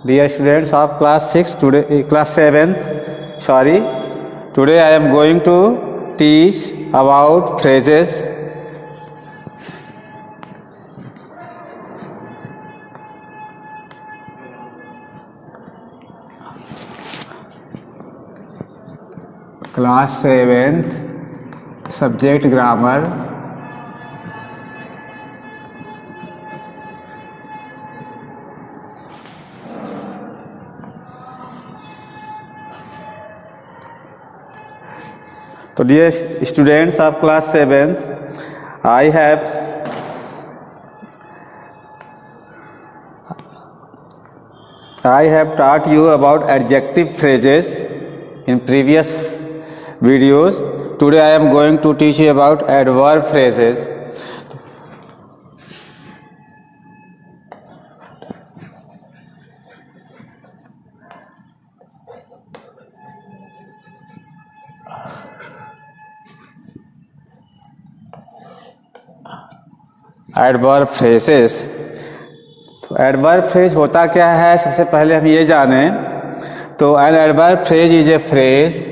Dear students of class 6, class 7th, sorry, today I am going to teach about phrases. Class 7th, subject grammar. So dear students of class 7th, I have taught you about adjective phrases in previous videos. Today I am going to teach you about adverb phrases. Adverb phrases. तो adverb phrase होता क्या है, सबसे पहले हम ये जाने। तो N adverb phrase is a phrase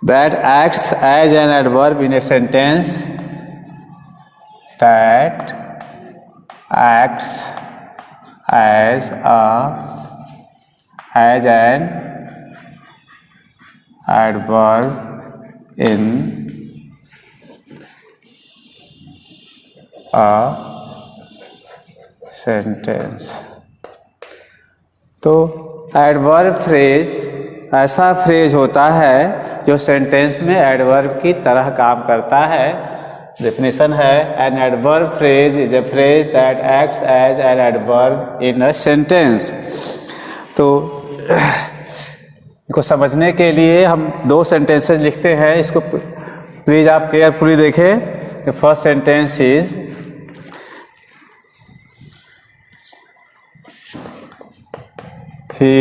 that acts as an adverb in a sentence, that acts as an adverb in a sentence। तो एडवर्ब फ्रेज ऐसा फ्रेज होता है जो सेंटेंस में एडवर्ब की तरह काम करता है। डेफिनेशन है, an adverb phrase is a phrase that acts as an adverb in a sentence. तो इसको समझने के लिए हम दो सेंटेंसेस लिखते हैं। इसको प्लीज आप केयरफुली देखें। First sentence is he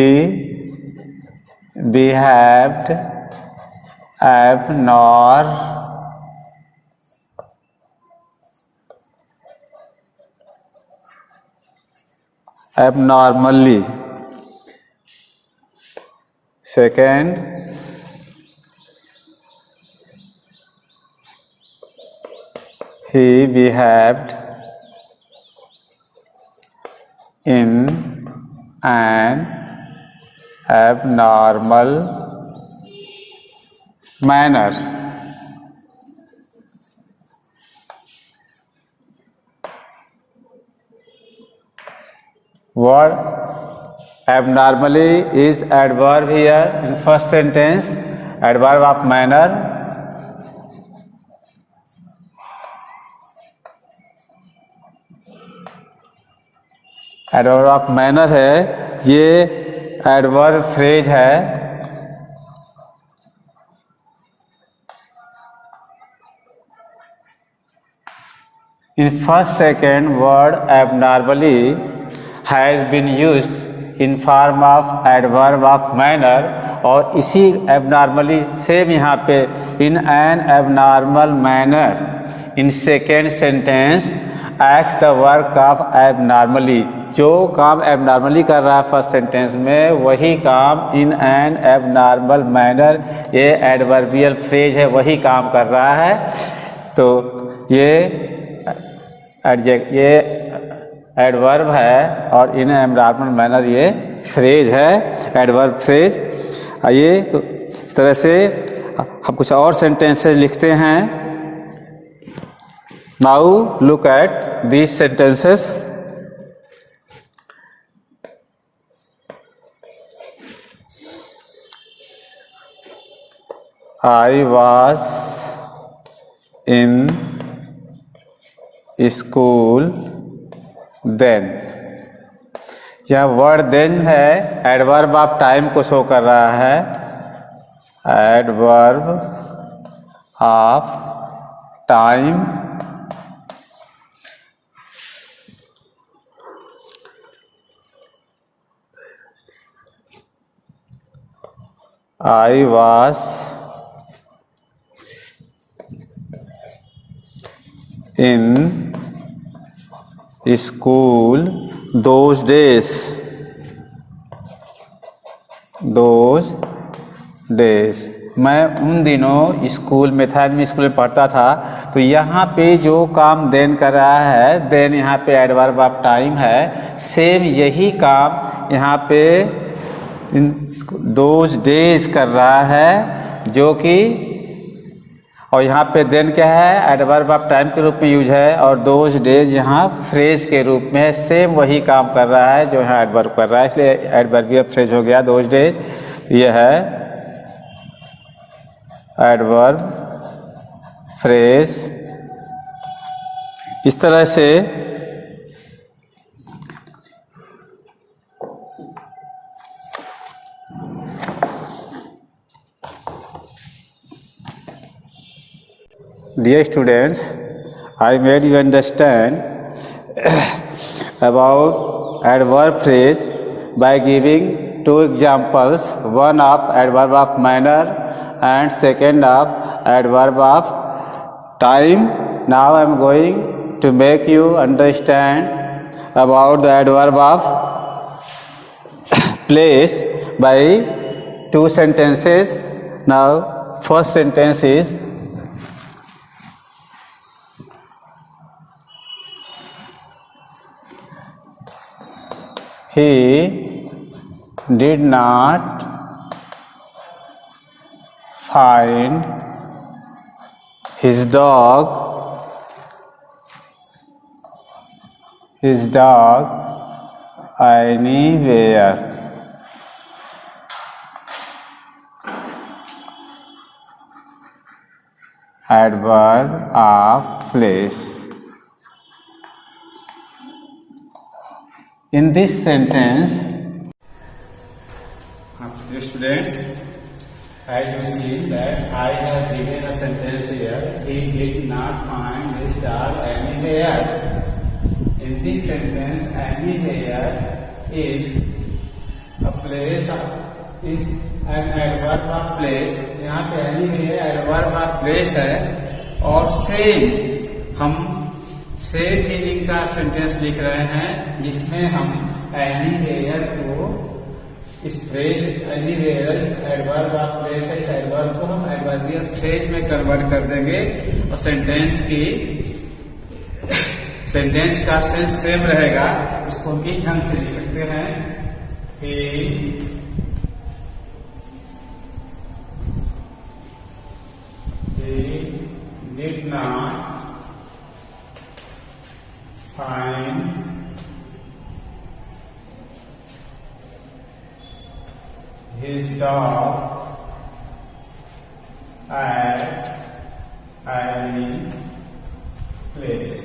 behaved abnormally। Second, he behaved in an abnormal manner। Word abnormally is adverb here in first sentence, adverb of manner। Adverb of manner है, ये एडवर्ब फ्रेज है। In first second, word abnormally has been used in form of adverb of manner, और इसी abnormally same यहाँ पे in an abnormal manner in second sentence acts the work of abnormally। जो काम abnormally कर रहा है फर्स्ट सेंटेंस में, वही काम इन एन एबनॉर्मल मैनर, ये एडवर्बियल फ्रेज है, वही काम कर रहा है। तो ये एडवर्ब है और इन एबनॉर्मल मैनर ये फ्रेज है, एडवर्ब फ्रेज। आइए तो इस तरह से हम कुछ और सेंटेंसेस लिखते हैं। Now look at these sentences. I was in school then। यह वर्ड देन है, एडवर्ब ऑफ टाइम को शो कर रहा है। Adverb of time I was in school those days. मैं उन दिनों स्कूल में था, मैं स्कूल में पढ़ता था। तो यहाँ पे जो काम देन कर रहा है, देन यहाँ पे एडवर्ब ऑफ टाइम है। सेम यही काम यहाँ पे दोज डेज कर रहा है, जो कि और यहाँ पे देन क्या है, एडवर्ब ऑफ टाइम के रूप में यूज है, और दोज डेज यहाँ फ्रेज के रूप में है। सेम वही काम कर रहा है जो यहाँ एडवर्ब कर रहा है, इसलिए एडवर्बियल फ्रेज हो गया दोज डेज। यह है एडवर्ब फ्रेज। इस तरह से Dear students, I made you understand about adverb phrase by giving two examples, one of adverb of manner and second of adverb of time. Now I am going to make you understand about the adverb of place by two sentences. Now first sentence is, he did not find his dog anywhere. Adverb of place. In this sentence, dear students, as you see that I have given a sentence here, he did not find his dog anywhere. In this sentence, anywhere is a place, is an adverb of place. यहाँ पे anywhere adverb of place है, और same हम same meaning का sentence लिख रहे हैं, जिसमें हम एनीवेयर को, इस phrase anywhere adverb of place है, इस एडवर्ब को हम एडवर्बियल फ्रेज में कन्वर्ट कर देंगे, और सेंटेंस का सेंस सेम रहेगा। उसको हम इस ढंग से लिख सकते हैं, he did not find his dog at any place.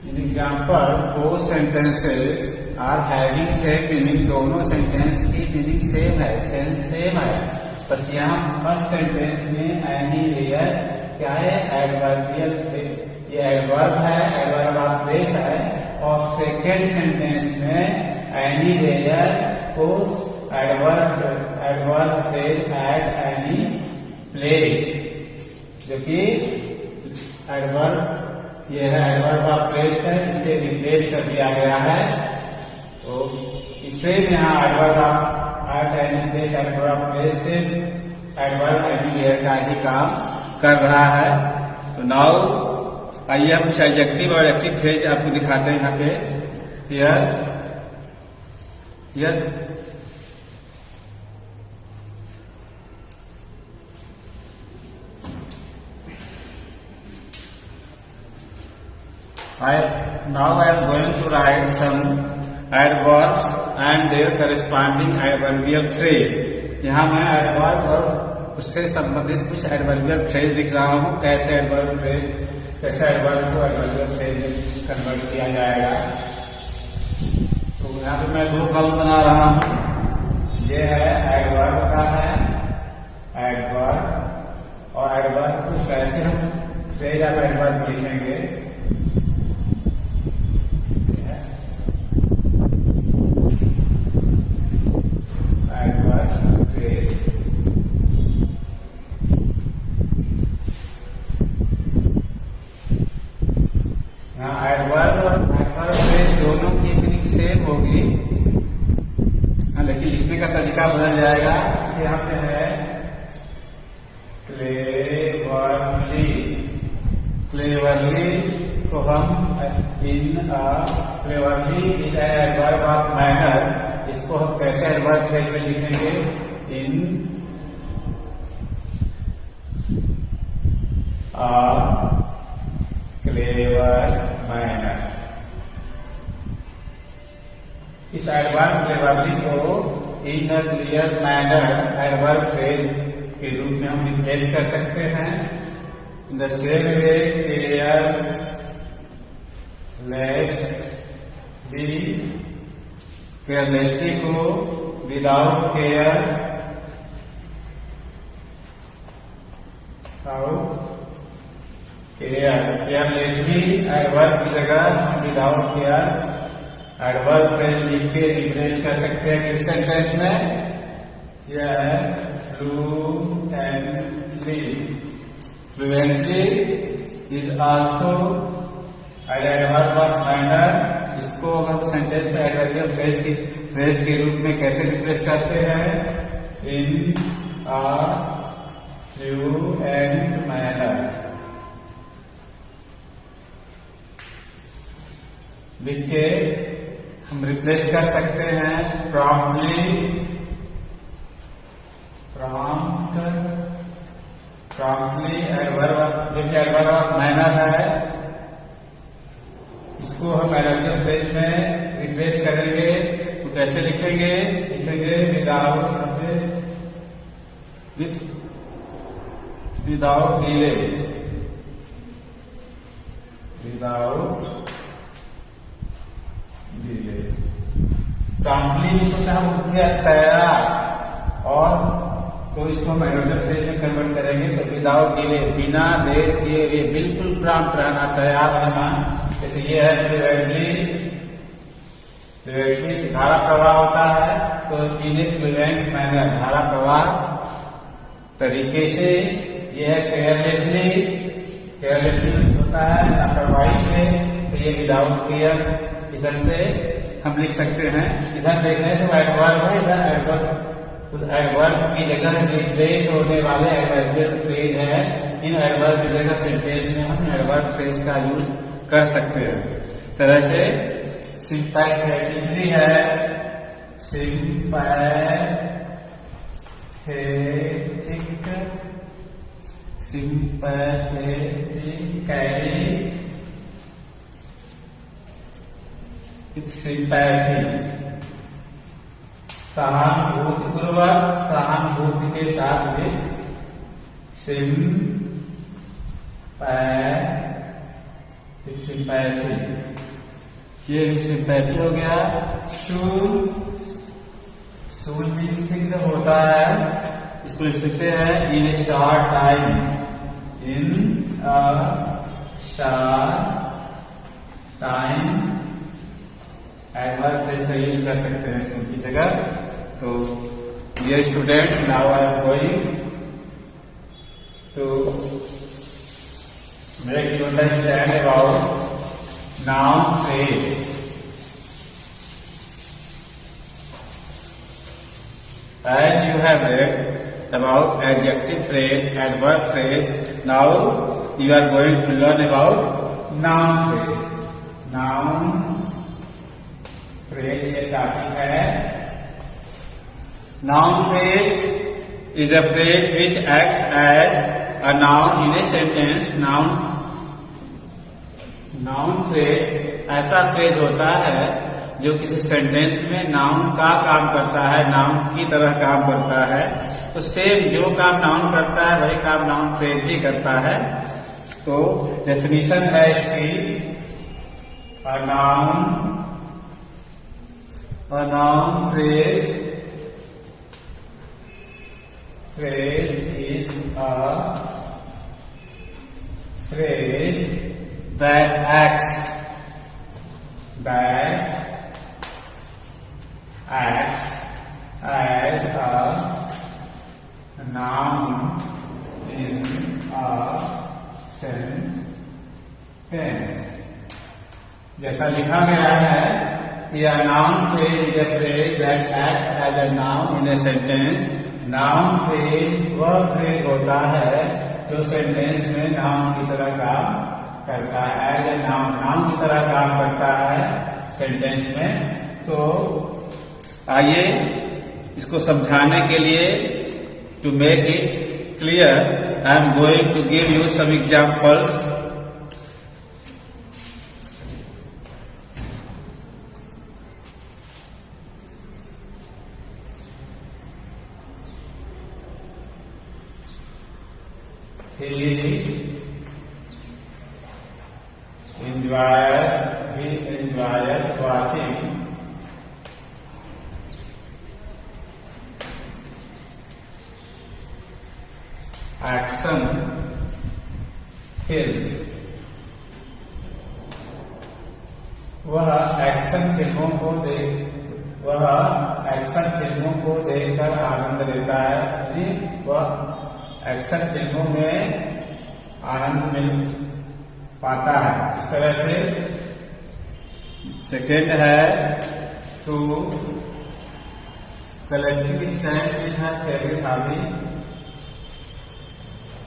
In example, both sentences are having same meaning. दोनों सेंटेंस की मीनिंग सेम है, सेंस सेम है, बस यहाँ फर्स्ट सेंटेंस में एनीवेयर क्या है, एडवर्बियल, ये एडवर्ब है, एडवर्ब ऑफ प्लेस है, और सेकेंड सेंटेंस में एनीवेयर को adverb phrase at any place, जो कि एडवर्ब, ये है एडवर्ब ऑफ प्लेस है, इसे रिप्लेस कर दिया गया है। तो इसे यहाँ adverb of at any place, adverb of place से एडवर्ब एनीवेयर का ही काम कर रहा है। तो नाउ आइए हम कुछ एडजेक्टिव और एडजेक्टिव फ्रेज आपको दिखाते हैं यहाँ पे। Here yes, now I am going to write some adverbs and their corresponding adverbial phrase. यहाँ मैं एडवर्ब और उससे संबंधित कुछ एडवर्बियल फ्रेज लिख रहा हूँ, कैसे एडवर्ब को एडवर्बियल फ्रेज में कन्वर्ट किया जाएगा। यहाँ पे मैं दो कॉलम बना रहा हूँ। ये है एडवर्ब का है, एडवर्ब, और एडवर्ब को कैसे हम फ्रेज ऑफ एडवर्ब लिखेंगे। एडवर्ब फ्रेज, यहाँ एडवर्ब और एडवर्ब फ्रेज दोनों की मीनिंग सेम होगी, लेकिन लिखने का तरीका बदल जाएगा। यहाँ पे है क्लेवरली, क्लेवरली को हम cleverly is adverb of manner, इसको हम कैसे एडवर्ब फ्रेज में लिखेंगे। इन अ क्लेवर मैनर, इस एडवर्ब क्लेवरली को in a clear manner adverb phrase के रूप में हम रिप्लेस कर सकते हैं। In the same way carelessly को विदाउट केयर, केयरलेसली एडवर्ब की जगह हम विदाउट केयर एडवर्ब फ्रेज लिख के रिप्लेस कर सकते हैं किस सेंटेंस में। यह है fluently, fluently is also adverb of manner, इसको हम सेंटेंस में एडवर्ब फ्रेज के रूप में कैसे रिप्लेस करते हैं। इन अ फ्लुएंट मैनर लिख के हम रिप्लेस कर सकते हैं promptly, promptly adverb of manner है, इसको हम एडवर्ब फ्रेज में रिप्लेस करेंगे। तो कैसे लिखेंगे, विदाउट डिले, प्रॉम्प्टली होता है तैयार, और तो इसको हम एडवर्ब फ्रेज में कन्वर्ट करेंगे तो विदाउट डिले, बिना देर किए हुए, बिल्कुल प्रॉम्प्ट रहना, तैयार रहना। जैसे ये है फ्लुएंटली, धारा प्रवाह होता है, तो इन ए फ्लुएंट मैनर, धारा प्रवाह तरीके से। ये है केयरलेसली, केयरलेसली होता है लापरवाही से, तो ये विदाउट केयर इधर से हम लिख सकते हैं। इधर देखने से एडवर्ब है, इधर एडवर्ब, उस एडवर्ब की जगह रिप्लेस होने वाले एडवर्बियल फ्रेज है, इन एडवर्ब की जगह सेंटेंस में हम एडवर्ब फ्रेज का यूज कर सकते हैं। तरह से सिंपैथेटिकली है, सिंपैथेटिक, सिंपैथेटिकली, विथ सिंपैथी, सहानुभूतिपूर्वक, सहानुभूति के साथ में, सिंपैथी, ये सिंपैथी हो गया। सूल भी सिक्स होता है, इसको लिख सकते हैं in a short time, in a short time, adverb phrase का यूज कर सकते हैं सूल की जगह। तो dear students, now I am going to make you understand about noun phrase. As you have read about adjective phrase, adverb phrase, now you are going to learn about noun phrase. Noun phrase ये topic है। Noun phrase is a phrase which acts as a noun in a sentence. Noun phrase ऐसा phrase होता है जो किसी sentence में noun का काम करता है, नाउन की तरह काम करता है। तो सेम जो काम नाउन करता है वही काम नाउन फ्रेज भी करता है। तो डेफिनेशन है इसकी, noun A noun phrase is a phrase that acts as a noun in a sentence. जैसा लिखा गया है कि a noun phrase is a phrase that acts as a noun in a sentence. Noun phrase वह phrase होता है जो sentence में नाउन की तरह काम करता है, एज ए नाउन की तरह काम करता है सेंटेंस में। तो आइए इसको समझाने के लिए, to make it clear, I am going to give you some examples. He enjoys watching action films. वह एक्शन फिल्मों को देखकर आनंद लेता है, यानी वह एक्शन फिल्मों में आनंद मिल पाता है। इस तरह से सेकेंड है to collecting stamp is her favourite hobby.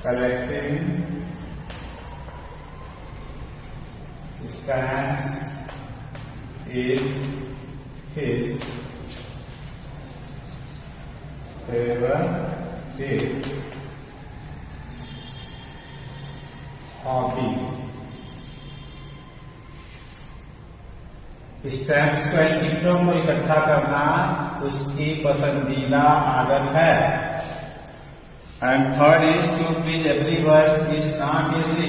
Collecting stamps is his favourite hobby. Stamps को, टिकटों को इकट्ठा करना उसकी पसंदीदा आदत है। And third is to please everyone is not easy.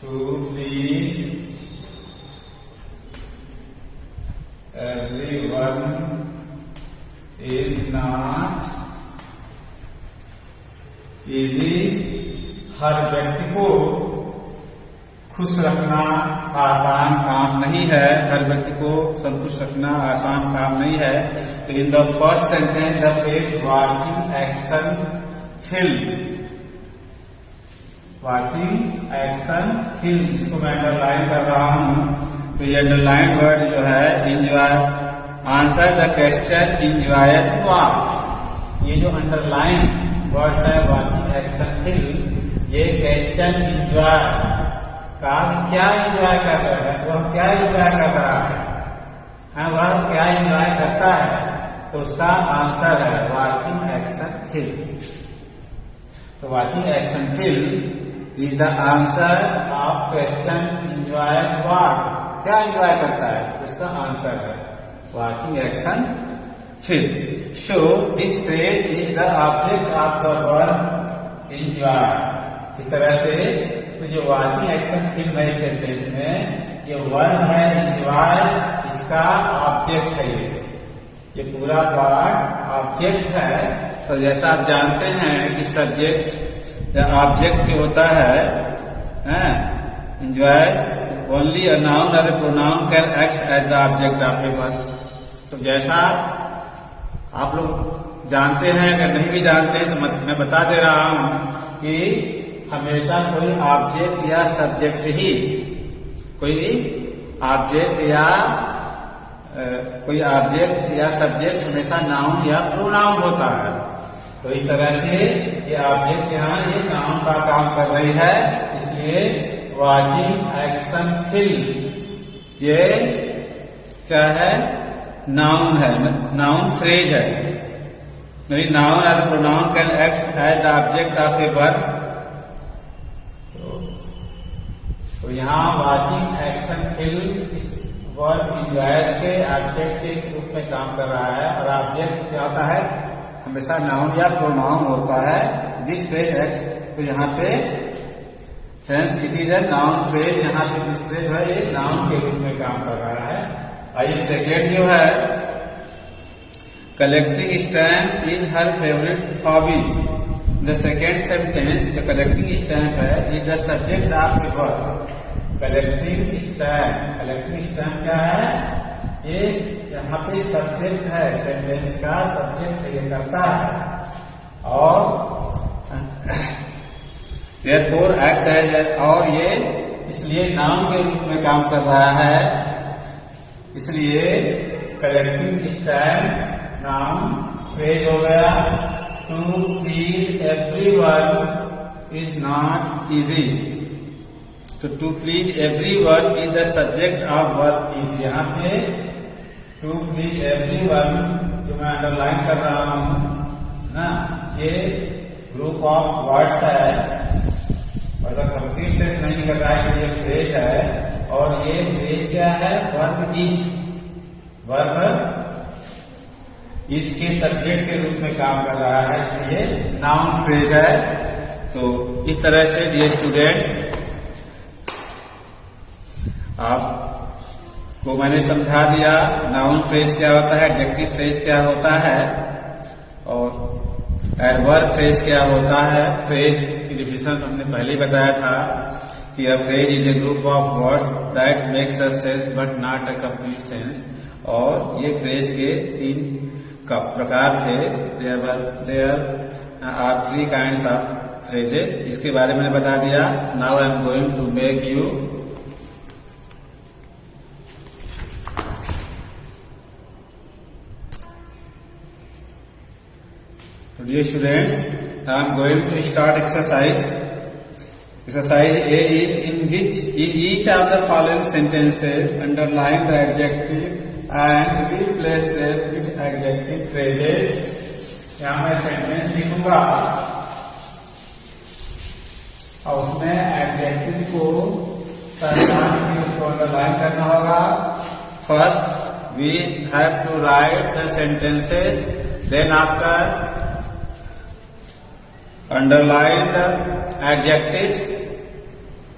To please everyone is not easy. हर व्यक्ति को खुश रखना आसान काम नहीं है, हर व्यक्ति को संतुष्ट रखना आसान काम नहीं है। तो in the first sentence the phrase watching action film, watching action film, इसको मैं अंडरलाइन कर रहा हूं। तो ये अंडरलाइन वर्ड जो है enjoy, answer the question enjoys what. ये जो अंडरलाइन वर्ड्स है वाचिंग एक्शन फिल्म, ये क्वेश्चन एंजॉय का क्या एंजॉय कर रहा है, वह क्या एंजॉय कर रहा है, वह क्या एंजॉय करता है, तो उसका आंसर है वाचिंग एक्शन फिल्म। तो watching action film is the answer of question enjoy what, क्या एंजॉय करता है, उसका आंसर है watching action film. So this phrase is the object of the verb enjoy. इस तरह से तो जो वाचिंग एक्शन फिल्म है इस सेंटेंस में, ये वर्ब है एंजॉय, इसका ऑब्जेक्ट है। ये पूरा पार्ट ऑब्जेक्ट है। तो जैसा आप जानते हैं कि सब्जेक्ट या ऑब्जेक्ट जो होता है एंजॉय, ओनली अ नाउन और a pronoun can act as the object of a verb. तो जैसा आप लोग जानते हैं, अगर नहीं भी जानते हैं तो मैं बता दे रहा हूं कि हमेशा कोई ऑब्जेक्ट या सब्जेक्ट ही, कोई ऑब्जेक्ट या सब्जेक्ट हमेशा नाउन या प्रोनाउन होता है। तो इस तरह से ये ऑब्जेक्ट यहाँ ये नाउन का काम कर रही है, इसलिए वाचिंग एक्शन फिल्म ये क्या है, नाउन है, नाउन फ्रेज है। नाउन और pronoun can act as the object of a verb. तो यहाँ वाचिंग एक्शन फिल्म इस वर्ब एंजॉयज के ऑब्जेक्ट के रूप में काम कर रहा है, और ऑब्जेक्ट क्या होता है, हमेशा नाउन या प्रोनाउन होता है। दिस फ्रेज एक्ट, तो यहाँ पे hence it is a noun phrase, यहाँ पे दिस फ्रेज है ये नाउन के रूप में काम कर रहा है। आइए सेकेंड जो है, collecting stamp is her favourite hobby. The second sentence, जो कलेक्टिंग स्टैम्प है, is the subject of A work. Collecting stamp क्या है? ये यहाँ पे सब्जेक्ट है, सेंटेंस का सब्जेक्ट ये करता है और therefore acts as, और ये इसलिए नाउन के रूप में काम कर रहा है, इसलिए कलेक्टिंग स्टैम्प नाउन फ्रेज हो गया। To please everyone is not easy. तो to please everyone is the subject of verb is. यहाँ पे टू प्लीज एवरीवन जो मैं अंडरलाइन कर रहा हूं ना, ये ग्रुप ऑफ वर्ड्स है, अगर कंप्लीट सेंस नहीं कर रहा है, ये फ्रेज है और ये फ्रेज क्या है? Verb is. वर्ब इज के सब्जेक्ट के रूप में काम कर रहा है, इसलिए नाउन फ्रेज है। तो इस तरह से डियर स्टूडेंट्स, आपको मैंने समझा दिया नाउन फ्रेज क्या होता है, एडजेक्टिव फ्रेज क्या होता है और एडवर्ब फ्रेज क्या होता है। फ्रेज की डिफिनेशन हमने पहले ही बताया था कि a phrase is a group of words that makes a sense but not a complete sense. और ये फ्रेज के 3 प्रकार थे। There are 3 kinds of phrases. इसके बारे में मैंने बता दिया। Now I am going to make you dear students, I am going to start exercise. Exercise A is, in which in each of the following sentences underline the adjective and replace them with adjective phrases. यहाँ मैं sentence लिखूंगा और उसमें adjective को पहचान के उसको underline करना होगा। First we have to write the sentences, then after underline the adjectives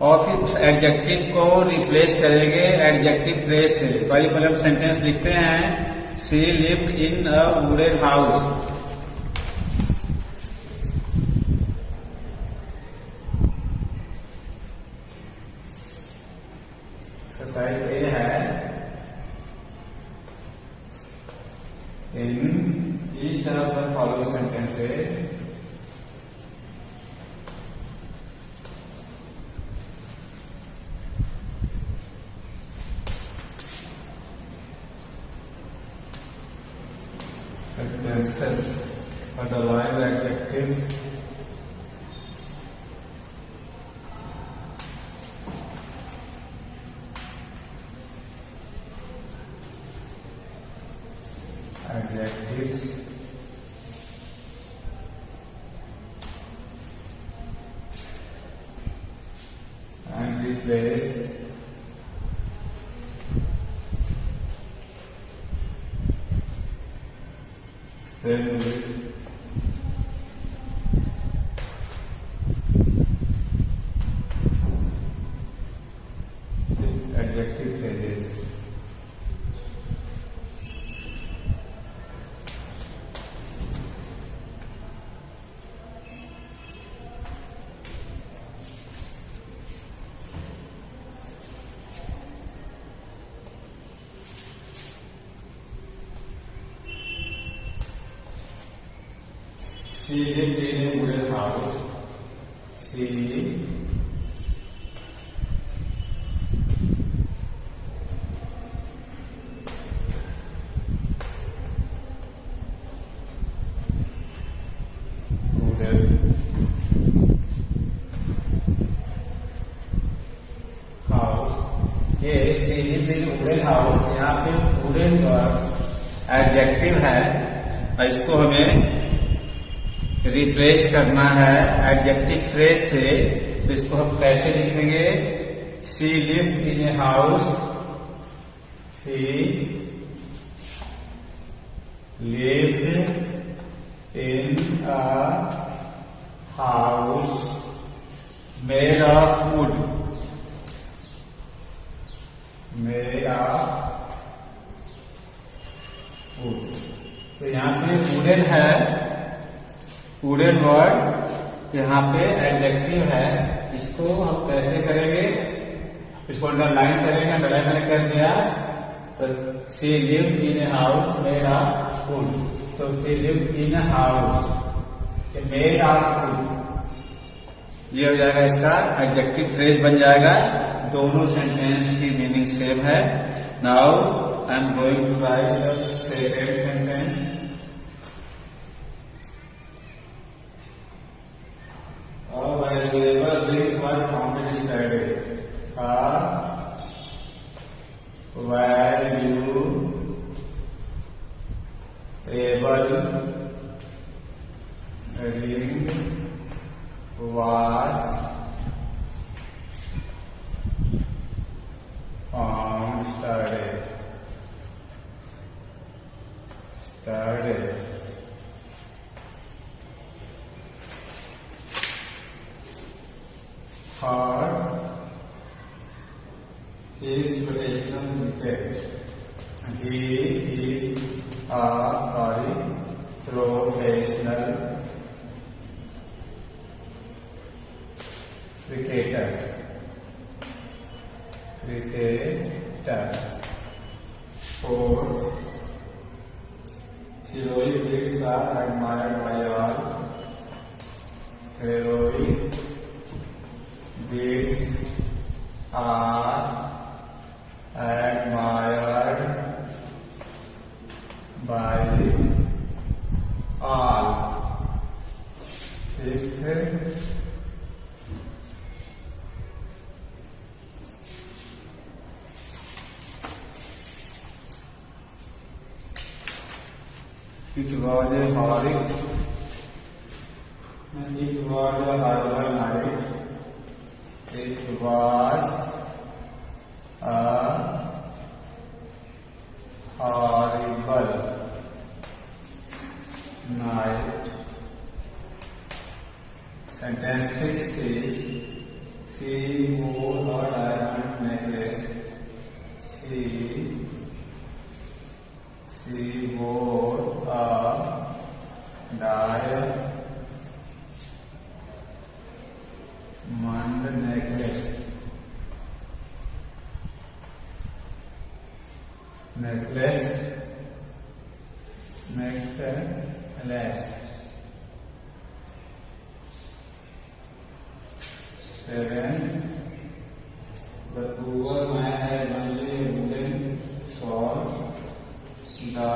और फिर उस एडजेक्टिव को रिप्लेस करेंगे एडजेक्टिव फ्रेज से। तो आइए पहले हम सेंटेंस लिखते हैं। She lived in a wooden house. Exercise ये है, in each of the following sentences sentences underline the adjectives and replace them with adjective phrases. She lived in a wooden house. She wooden house, यहाँ पे wooden पर adjective है और इसको हमें replace करना है एडजेक्टिव फ्रेज से। तो इसको हम कैसे लिखेंगे? She lived in a house, she lived in a house made of would, made of second word यहाँ पे एडजेक्टिव है, इसको हम कैसे करेंगे, इसको अंडरलाइन करेंगे। अंडरलाइन मैंने कर दिया तो she live in a house made of wood, तो she live in a house made of wood, ये हो जाएगा इसका एडजेक्टिव फ्रेज बन जाएगा। दोनों सेंटेंस की मीनिंग सेम है। Now I am going to write the second sentence. Valuable things were found yesterday. Valuable ring was found yesterday. For his professional cricket, he is a professional cricketer. Fourth, heroic deeds are admired by all. Heroic deeds are admired by all. Fifth, it was a horrible night. It was a horrible night. Sentence 6 is she wore a diamond necklace. She wore a diamond necklace. Seven, the poor man had only a wooden sword. The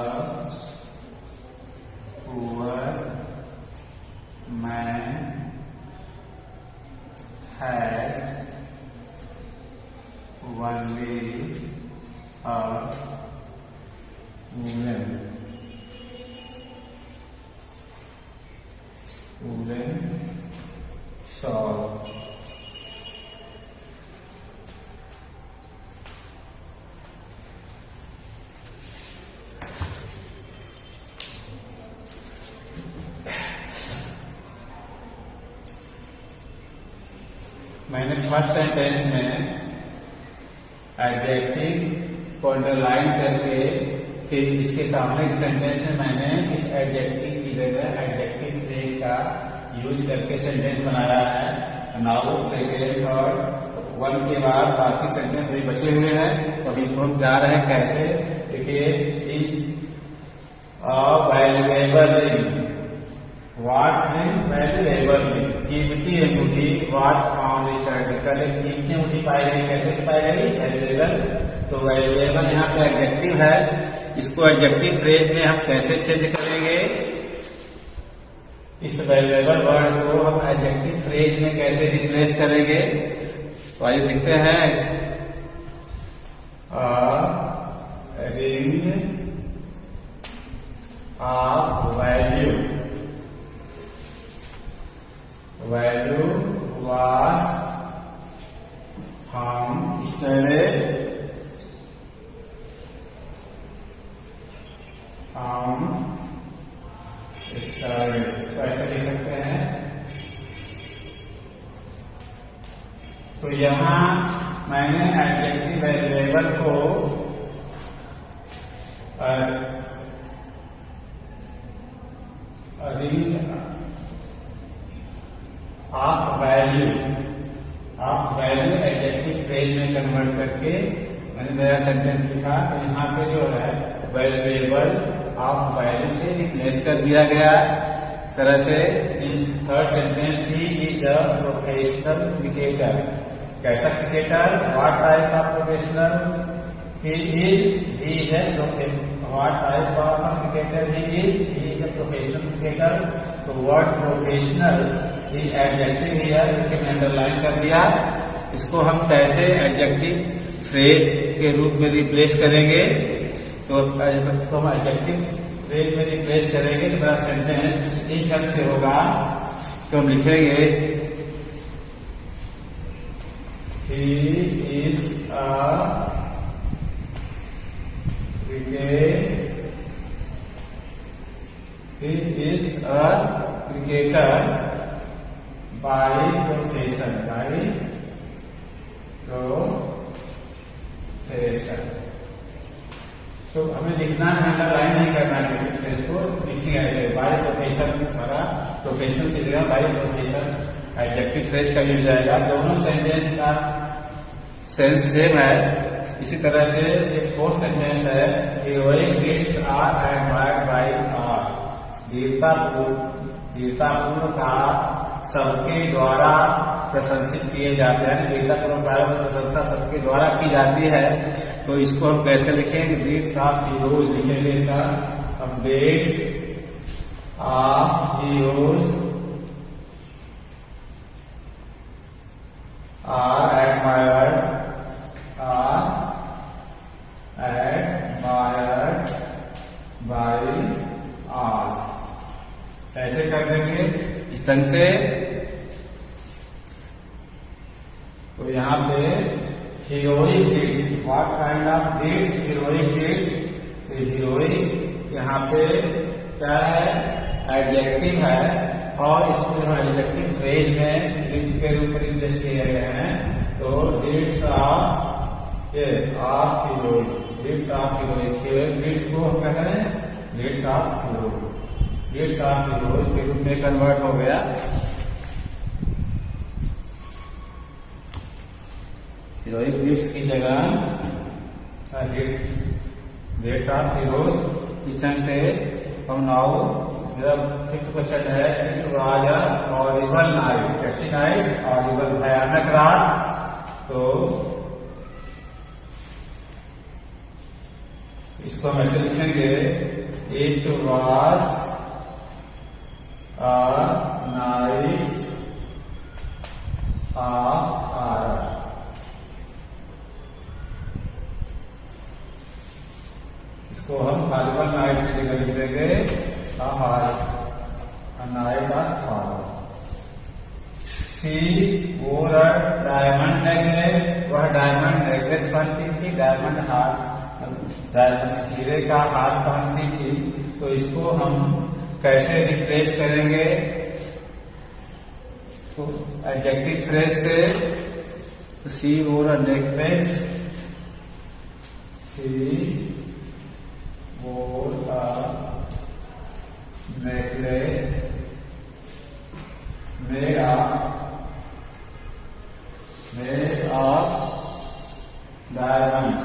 poor man has only a wooden sword. मैंने first sentence में adjective को underline करके फिर इसके सामने के sentence में मैंने इस एडजेक्टिव की जगह एडजेक्टिव फ्रेज का यूज करके सेंटेंस बनाया है। नाउ सेकेंड थर्ड वन के बाद बाकी सेंटेंस भी बचे हुए हैं, तो अभी हम जा रहे हैं कैसे। देखिए, वैल्यूएबल रिंग, वाट रिंग, वैल्यूएबल रिंग, कीमती अंगूठी, वाट फाउंड स्टडी, कल कीमती अंगूठी पाई गई, कैसे पाई गई, वैल्यूएबल। तो वैल्यूएबल यहाँ पे एडजेक्टिव है, इसको एडजेक्टिव फ्रेज में हम कैसे चेंज करेंगे, इस वैल्यूएबल वर्ड को हम एडजेक्टिव फ्रेज में कैसे रिप्लेस करेंगे, तो आइए देखते हैं। Ring of value was found yesterday. इसको ऐसे लिख सकते हैं। तो यहां मैंने एडजेक्टिव वैल्यूएबल को ring of value adjective phrase में कन्वर्ट करके मैंने नया सेंटेंस लिखा। तो यहाँ पे जो है वैल्यूएबल ऑफ वैल्यू से रिप्लेस कर दिया गया। इस तरह से इस third sentence he is a professional cricketer. कैसा cricketer? What type of professional? He is a what type of cricketer he is a professional cricketer. तो वर्ड प्रोफेशनल ये एडजेक्टिव हियर लेकिन अंडरलाइन कर दिया। इसको हम कैसे एडजेक्टिव फ्रेज के रूप में रिप्लेस करेंगे? तो हम एडजेक्टिव फ्रेज में रिप्लेस करेंगे तो मेरा सेंटेंस इस ढंग से होगा। तो हम लिखेंगे ही is a cricketer by profession. तो हमें लिखना है, अंडरलाइन नहीं करना है, इसको लिखिए ऐसे बाय प्रोफेशन। हमारा प्रोफेशनल की जगह बाय प्रोफेशन एडजेक्टिव फ्रेज का यूज जाएगा। दोनों सेंटेंस का सेंस सेम है। इसी तरह से एक फोर्थ सेंटेंस है heroic deeds are admired by all. वीरतापूर्ण का सबके द्वारा प्रशंसित किए जाते हैं। वीरतापूर्ण कार्यों की प्रशंसा सबके द्वारा की जाती है। तो इसको हम कैसे लिखेंगे? डीड्स ऑफ हीरोज लिखेंगे इसका। अब deeds of heroes are admired by all. कैसे कर देंगे? इस ढंग से। तो यहाँ पे heroic deeds, what kind of deeds? Heroic deeds. तो हीरोइक यहाँ पे क्या है? एडजेक्टिव है और इसको हम एडजेक्टिव फ्रेज में के रूप में रिप्लेस किए गए हैं। तो deeds of heroic, deeds of heroic, deeds को हम क्या करें? Deeds of heroic, deeds of heroic के रूप में कन्वर्ट हो गया। हीरोइक डीड्स की जगह डीड्स ऑफ हीरोज। इस तरह से हम नाउ मेरा फिफ्थ क्वेश्चन है it was a horrible night. कैसी नाइट? हॉरिबल, भयानक रात। तो इसको हम ऐसे लिखेंगे it was a night of horror. इसको हम हॉरिबल नाइट की जगह लिख देंगे night of horror. She wore a diamond necklace. वह डायमंड नेकलेस पहनती थी, डायमंड हार, हीरे का हार पहनती थी। तो इसको हम कैसे रिप्लेस करेंगे? तो एडजेक्टिव फ्रेज से सी wore a necklace, C wore a necklace made of diamond।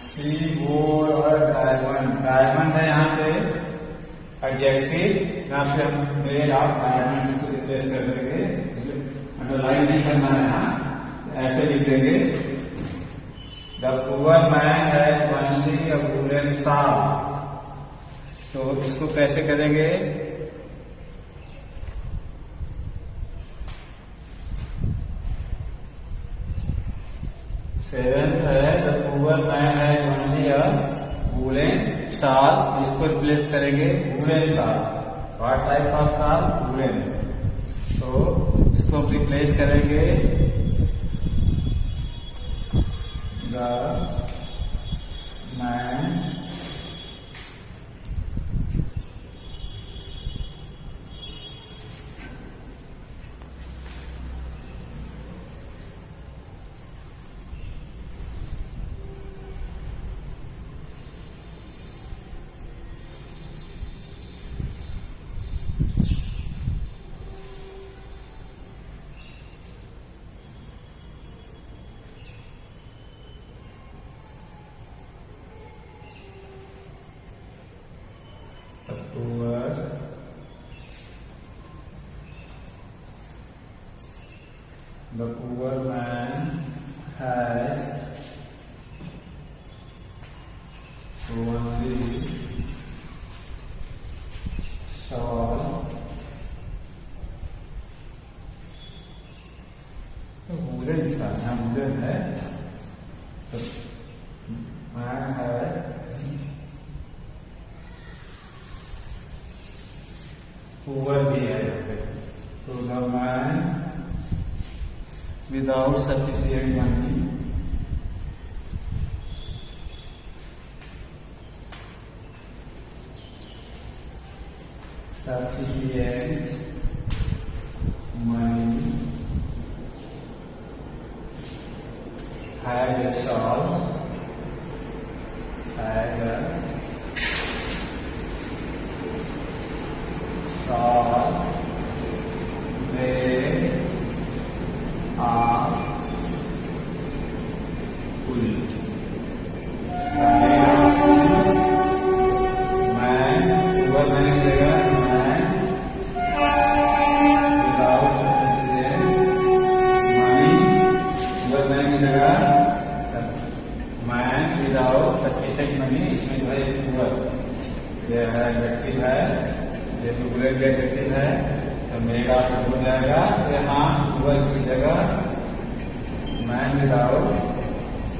सी वोर और डायमंड, डायमंड है यहाँ पे एडजेक्टिव। यहाँ पे हम मेड ऑफ डायमंड से रिप्लेस कर देंगे। अंडरलाइन नहीं करना है, यहाँ ऐसे लिख देंगे the poor man has only a woollen shawl. तो इसको कैसे करेंगे? सेवेंथ है the poor man has only a woollen shawl. इसको रिप्लेस करेंगे woollen shawl. What type of shawl? Woollen. तो इसको रिप्लेस करेंगे the man The poor man has only shawl. तो वुलन इंसान है, वुलन है, तो man है poor भी है यहाँ पे, तो the man without sufficient money had a shawl, had a shawl made of wool. यह है एडजेक्टिव है, ये प्लूरल एडजेक्टिव है, तो मेरा हो जाएगा यहाँ पुअर की जगह मैन विदाउट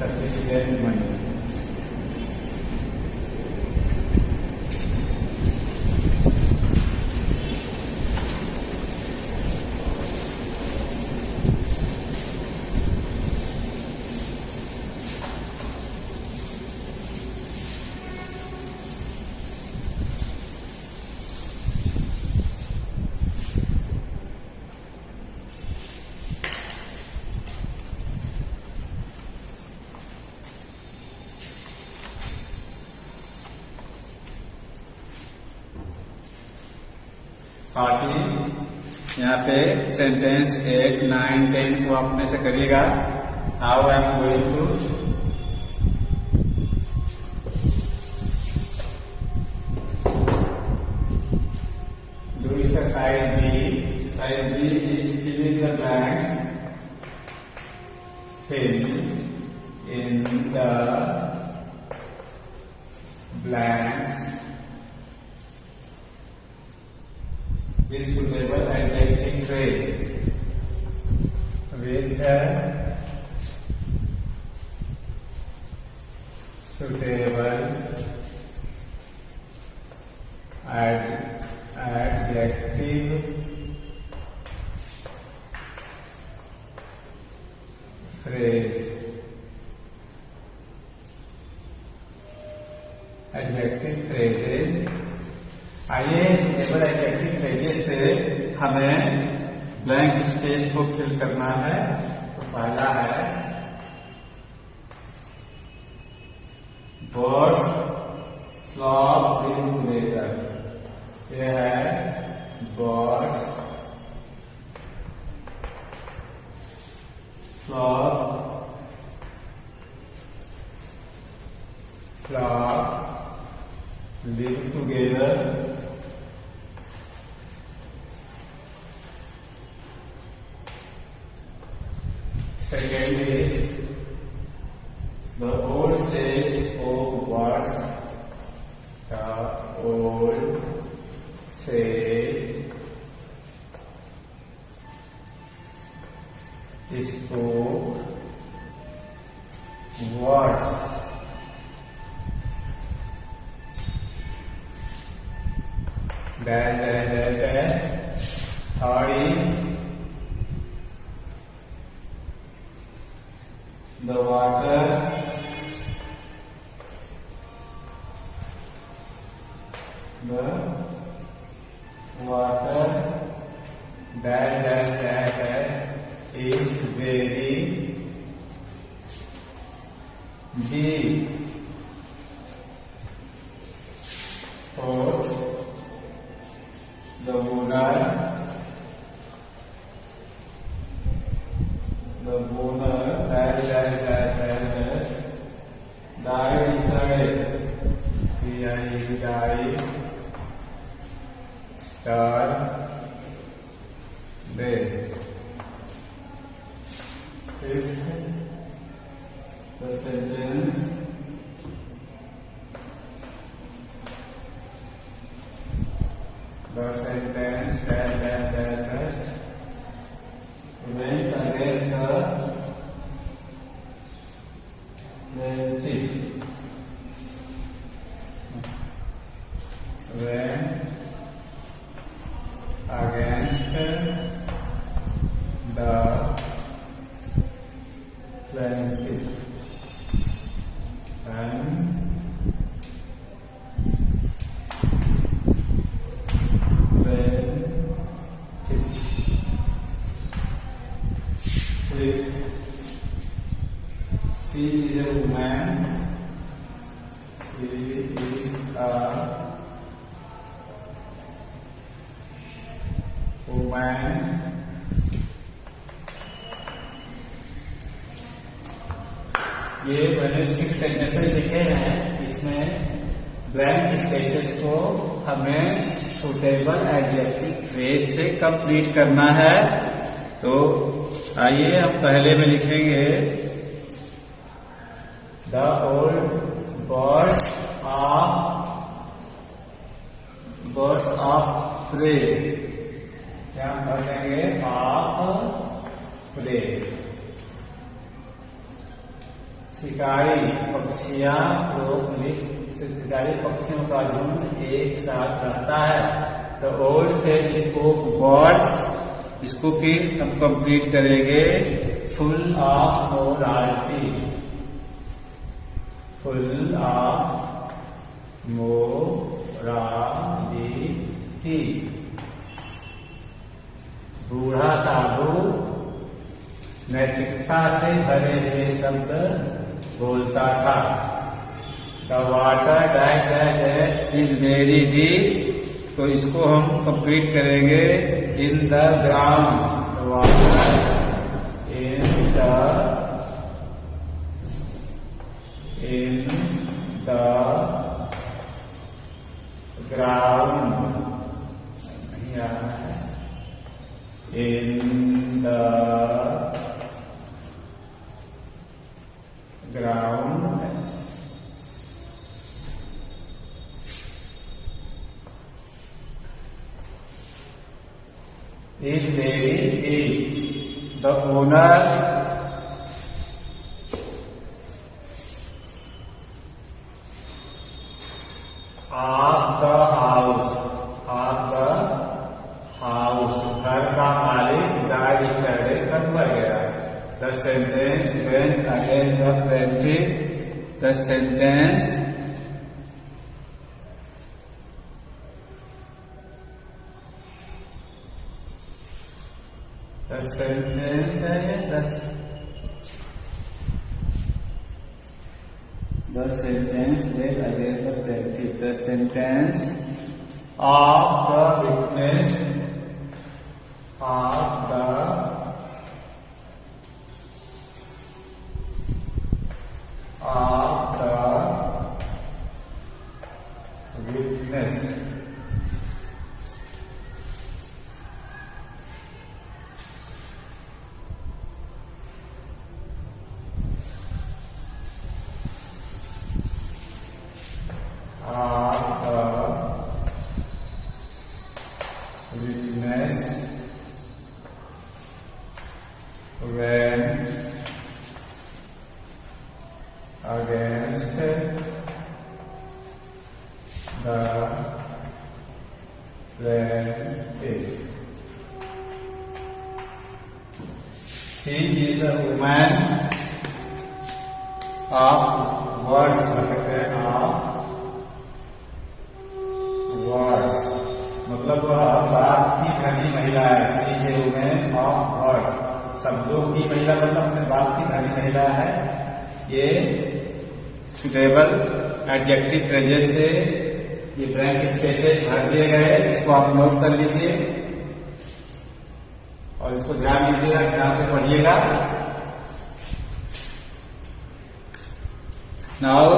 सफिशिएंट मनी। बाकी यहाँ पे सेंटेंस 8, 9, 10 को अपने से करिएगा। How I am going to do exercise B. Exercise B is filling the blanks, fill in the blanks with suitable adjective phrase, with a suitable adjective phrase. Adjective phrases, आइए suitable adjective phrases से हमें blank space को fill करना है। तो पहला है birds flock इन together. यह है birds flock live together second is the old sage spoke words. The old sage spoke words. Dash. Third is the water dash is very deep. Fourth, the owner dash died yesterday. Died yesterday. Fifth, the sentence dash dash dash went against the plaintiff. Went against the plaintiff and plaintiff. She is a woman. She is a woman. ये मैंने 6 sentences लिखे हैं। इसमें blank spaces को हमें suitable adjective phrase से complete करना है। तो आइए हम पहले में लिखेंगे the old birds of prey. क्या कर लेंगे? Of prey. शिकारी पक्षियां शिकारी पक्षियों का झुंड एक साथ रहता है। तो ओल्ड से इसको बर्ड्स, इसको फिर हम कंप्लीट करेंगे full of morality. Full of morality. बूढ़ा साधु नैतिकता से भरे हुए शब्द बोलता था। The water dash is very deep. तो इसको हम कंप्लीट करेंगे in the ground. The water in the ground. नहीं आ रहा है। In the ground is very deep. The owner of the house, घर का मालिक died yesterday, कल मर गया। The sentence went against the plaintiff. The sentence है the sentence went against the plaintiff. The sentence of the witness went against the plaintiff. She is a woman of words, मतलब वह बात की धनी महिला है। सी ए वुमेन ऑफ वर्ड्स, शब्दों की महिला, मतलब अपने बात की धनी महिला है। ये सुटेबल एडजेक्टिव फ्रेजेस से ये ब्लैंक स्पेसेस भर दिए गए। इसको आप नोट कर लीजिए और इसको ध्यान दीजिएगा, ध्यान से पढ़िएगा। Now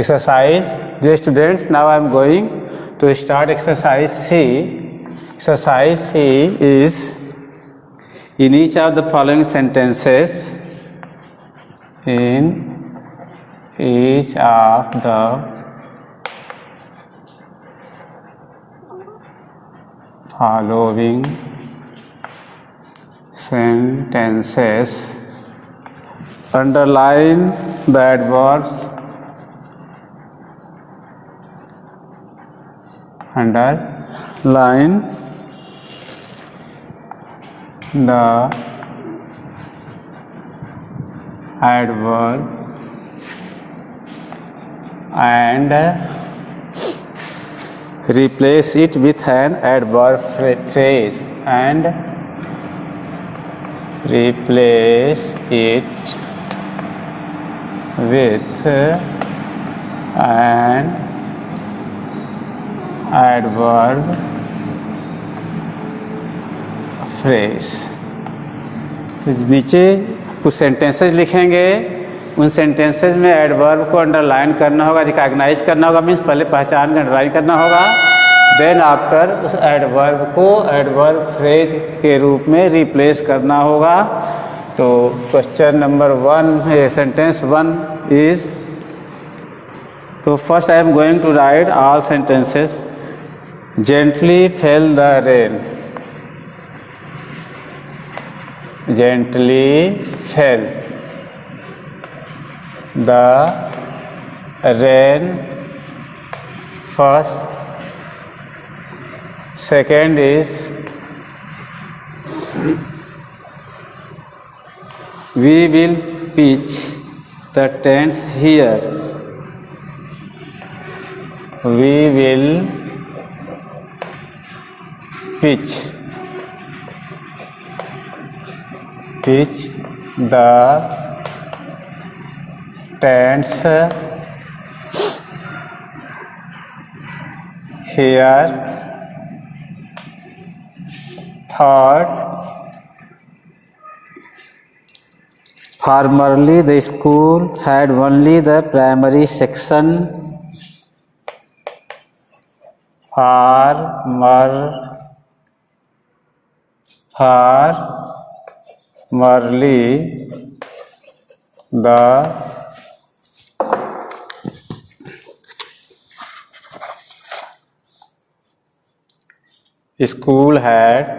Exercise. Dear students, now I am going to start exercise C. Exercise C is, in each of the following sentences, in each of the following sentences, underline the adverbs, underline the adverb and replace it with an adverb phrase, and replace it with an adverb phrase. तो नीचे कुछ sentences लिखेंगे, उन sentences में adverb को underline करना होगा, recognise करना होगा, मीन्स पहले पहचान कर अंडरलाइन करना होगा, देन आफ्टर उस एडवर्ब को एडवर्ब फ्रेज के रूप में रिप्लेस करना होगा. तो क्वेश्चन नंबर 1, सेंटेंस 1 इज, तो first I am going to write all sentences. Gently fell the rain. Gently fell the rain. First. Second is, we will pitch the tents here. We will pitch the tents here. Third, formerly the school had only the primary section. Formerly the school had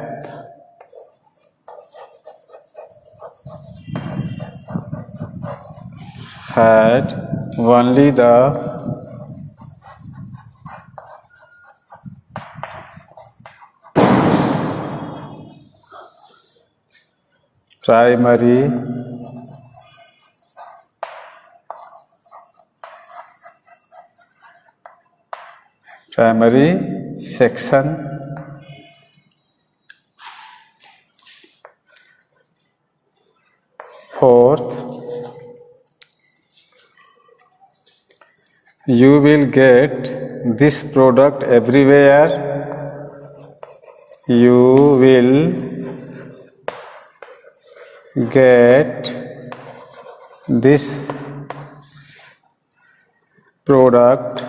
only the primary section. Fourth, you will get this product everywhere. You will get this product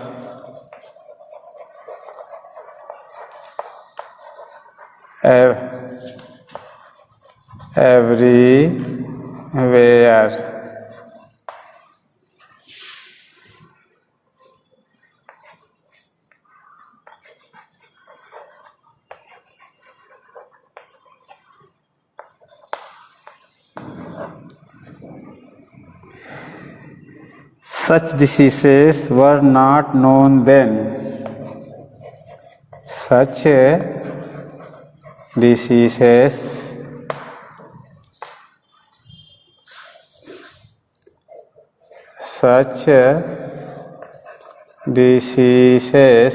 everywhere. Such diseases were not known then. Such diseases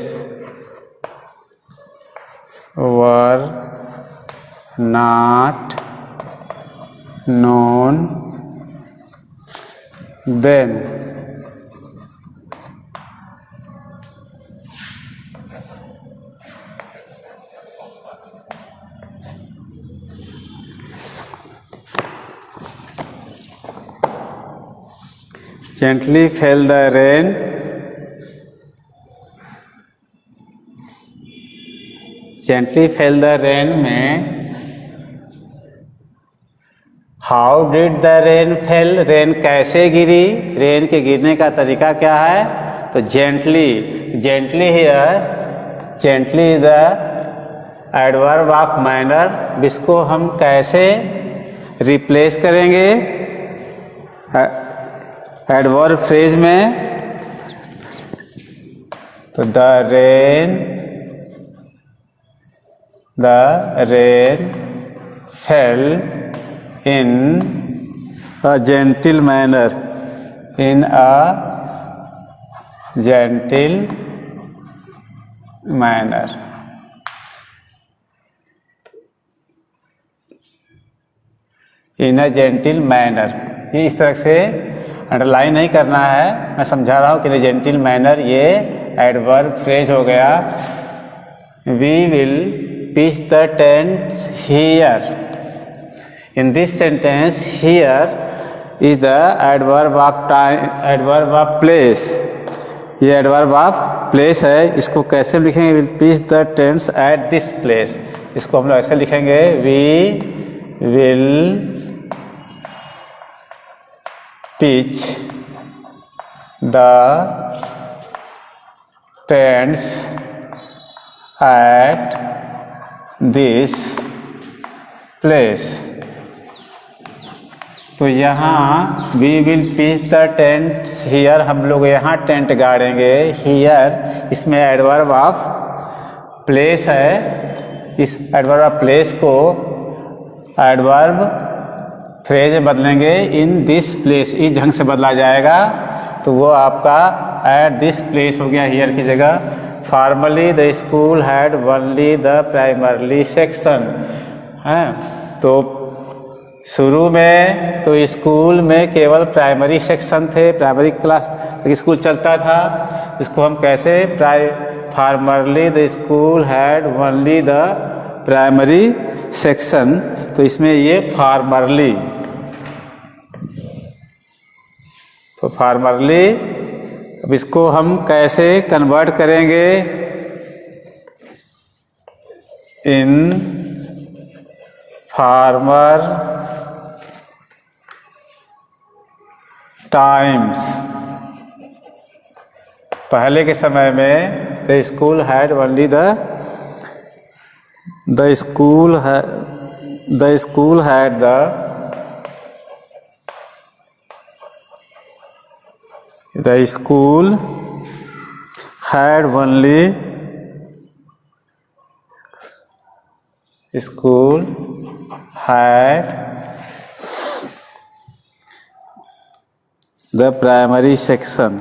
were not known then. Gently fell the rain. Gently fell the rain में how did the rain fell, rain कैसे गिरी, rain के गिरने का तरीका क्या है। तो gently, gently here, gently the adverb of manner, इसको हम कैसे रिप्लेस करेंगे एडवर्ब फ्रेज में। तो the rain fail in a gentle manner, in a gentle manner। in a gentle manner, ये इस तरह से अंडरलाइन नहीं करना है, मैं समझा रहा हूँ कि जेंटिल मैनर ये एडवर्ब फ्रेज हो गया। We will pitch the tent here, in this sentence here is the adverb of time, adverb of place, ये adverb of place है। इसको कैसे लिखेंगे, will pitch the tents at this place, इसको हम लोग ऐसे लिखेंगे we will pitch the tents at this place। तो यहाँ we will pitch the tent here, हम लोग यहाँ टेंट गाड़ेंगे। हियर इसमें एडवर्ब ऑफ प्लेस है, इस एडवर्ब ऑफ प्लेस को एडवर्ब फ्रेज में बदलेंगे इन दिस प्लेस, इस ढंग से बदला जाएगा। तो वो आपका एट दिस प्लेस हो गया हियर की जगह। Formally the school had only the primary section है, तो शुरू में तो स्कूल में केवल प्राइमरी सेक्शन थे, प्राइमरी क्लास स्कूल चलता था। इसको हम कैसे formerly the school had only the primary section, तो इसमें ये फॉर्मरली, तो फॉर्मरली अब इसको हम कैसे कन्वर्ट करेंगे इन फार्मर टाइम्स। पहले के समय में the school had only the school had the school had only school had the primary section.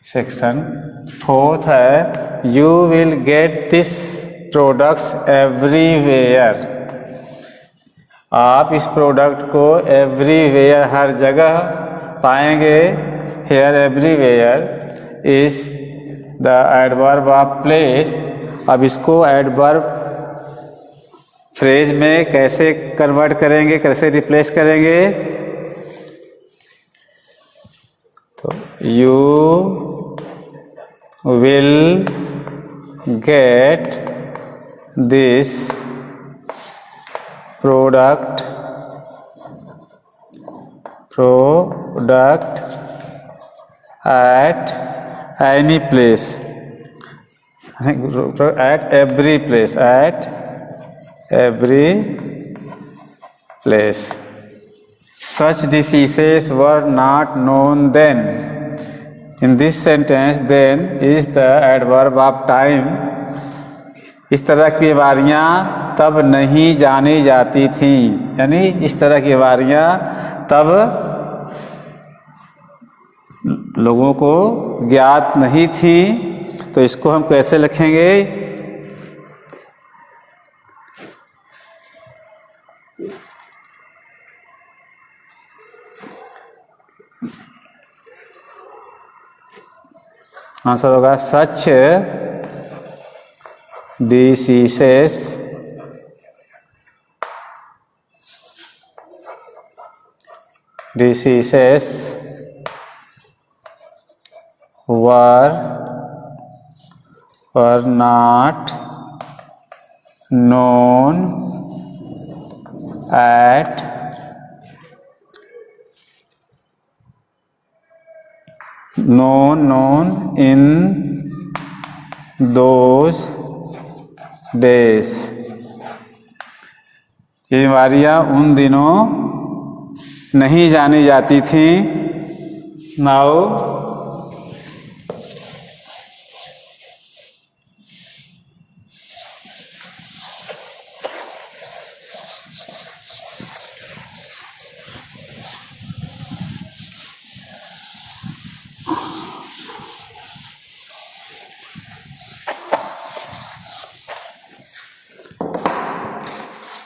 Section fourth है you will get this products everywhere. आप इस प्रोडक्ट को एवरीवेयर हर जगह पाएंगे। Here everywhere is the adverb of place. अब इसको adverb phrase में कैसे कन्वर्ट करेंगे, कैसे रिप्लेस करेंगे, तो you will get this product at any place, at every place, at every place. Such diseases were not known then. In this sentence, then is the adverb of time. इस तरह की बीमारियां तब नहीं जानी जाती थी, यानी इस तरह की बीमारियां तब लोगों को ज्ञात नहीं थी। तो इसको हम कैसे लिखेंगे, आंसर होगा सच diseases diseases were not known in those days. ये बीमारियां उन दिनों नहीं जानी जाती थी. Now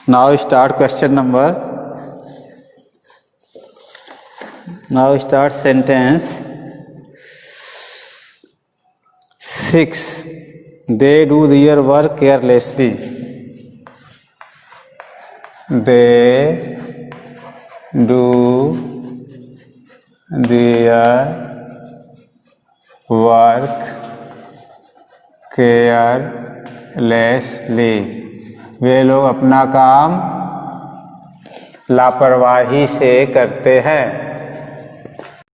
Now start question number. Now start sentence 6. They do their work carelessly. They do their work carelessly. वे लोग अपना काम लापरवाही से करते हैं.